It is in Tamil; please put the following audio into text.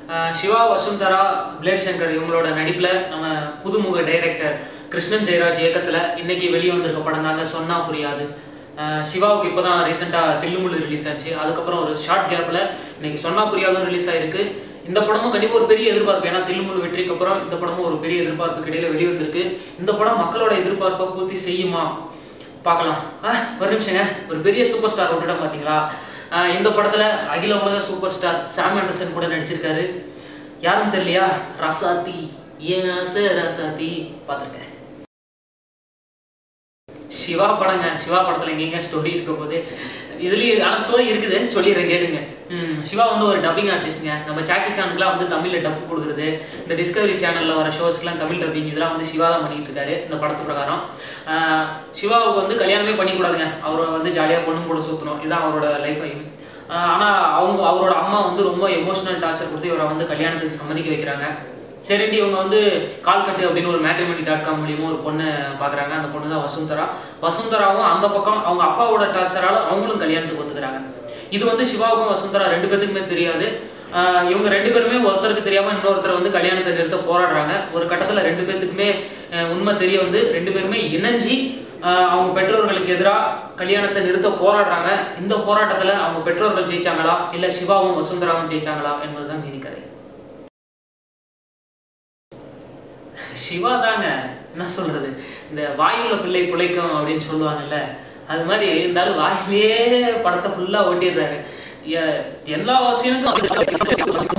சிவா வசுந்தரா பிளேட் சங்கர் இவங்களோட நடிப்பில் நம்ம புதுமுக டைரக்டர் கிருஷ்ணன் ஜெயராஜ் இயக்கத்தில் இன்னைக்கு வெளியே வந்திருக்க படம் தாங்க சொன்னா புரியாது. சிவாவுக்கு இப்போ தான் ரீசெண்டாக தில்லுமுள்ளு ரிலீஸ் ஆச்சு. அதுக்கப்புறம் ஒரு ஷார்ட் கேப்பில் இன்னைக்கு சொன்னா புரியாதும் ரிலீஸ் ஆயிருக்கு. இந்த படமும் கண்டிப்பாக ஒரு பெரிய எதிர்பார்ப்பு, ஏன்னா தில்லுமுள்ளு வெற்றிக்கு அப்புறம் இந்த படமும் ஒரு பெரிய எதிர்பார்ப்புக்கு இடையில வெளிவந்திருக்கு. இந்த படம் மக்களோட எதிர்பார்ப்பை பூர்த்தி செய்யுமா பார்க்கலாம். ஒரு நிமிஷங்க, ஒரு பெரிய சூப்பர் ஸ்டார் விட்டுட்டோம் பார்த்தீங்களா? இந்த படத்தில் அகில உலக சூப்பர் ஸ்டார் சாம் ஆண்டர்சன் கூட நடிச்சிருக்காரு. யாரும் தெரியலையா? ரசாத்தி, ஏன் ஆசை ரசாத்தி பார்த்துருக்கேன். சிவா படங்க. சிவா படத்தில் எங்கெங்க ஸ்டோரி இருக்க போது இதுலேயும் ஆனால் ஸ்டோரி இருக்குது, சொல்லிடுறேன் கேடுங்க. சிவா வந்து ஒரு டப்பிங் ஆர்டிஸ்ட்டுங்க. நம்ம சாக்கி சேனலுக்குலாம் வந்து தமிழில் டப்பு கொடுக்குறது, இந்த டிஸ்கவரி சேனலில் வர ஷோஸ்க்குலாம் தமிழ் டப்பிங் இதெல்லாம் வந்து சிவா தான் பண்ணிகிட்டு இருக்காரு. இந்த படத்து பிரகாரம் சிவாவுக்கு வந்து கல்யாணமே பண்ணிக்கூடாதுங்க. அவரை வந்து ஜாலியாக பொண்ணு கூட சுற்றணும், இதுதான் அவரோட லைஃப் ஐம். ஆனால் அவரோட அம்மா வந்து ரொம்ப எமோஷனல் டார்ச்சர் கொடுத்து இவரை வந்து கல்யாணத்துக்கு சம்மதிக்க வைக்கிறாங்க. சரிண்டி இவங்க வந்து கால்கட்டு அப்படின்னு ஒரு matrimony.com மூலியமாக ஒரு பொண்ணை பார்க்குறாங்க. அந்த பொண்ணு தான் வசுந்தரா. வசுந்தராவும் அந்த பக்கம் அவங்க அப்பாவோட டார்ச்சரால் அவங்களும் கல்யாணத்துக்கு ஒத்துக்கிறாங்க. இது வந்து சிவாவுக்கும் வசுந்தரா ரெண்டு பேத்துக்குமே தெரியாது. இவங்க ரெண்டு பேருமே ஒருத்தருக்கு தெரியாமல் இன்னொருத்தர் வந்து கல்யாணத்தை நிறுத்த போராடுறாங்க. ஒரு கட்டத்தில் ரெண்டு பேத்துக்குமே உண்மை தெரிய வந்து ரெண்டு பேருமே இணைஞ்சி அவங்க பெற்றோர்களுக்கு எதிராக கல்யாணத்தை நிறுத்த போராடுறாங்க. இந்த போராட்டத்தில் அவங்க பெற்றோர்கள் ஜெயிச்சாங்களா இல்லை சிவாவும் வசுந்தராவும் ஜெயிச்சாங்களா என்பதுதான் மீதி கதை. சிவா தாங்க, என்ன சொல்றது, இந்த வாயுல பிள்ளை பிழைக்கும் அப்படின்னு சொல்லுவாங்கல்ல, அது மாதிரி இருந்தாலும் வாயிலே படத்தை ஃபுல்லா ஓட்டிடுறாரு. எல்லா சீனுக்கும்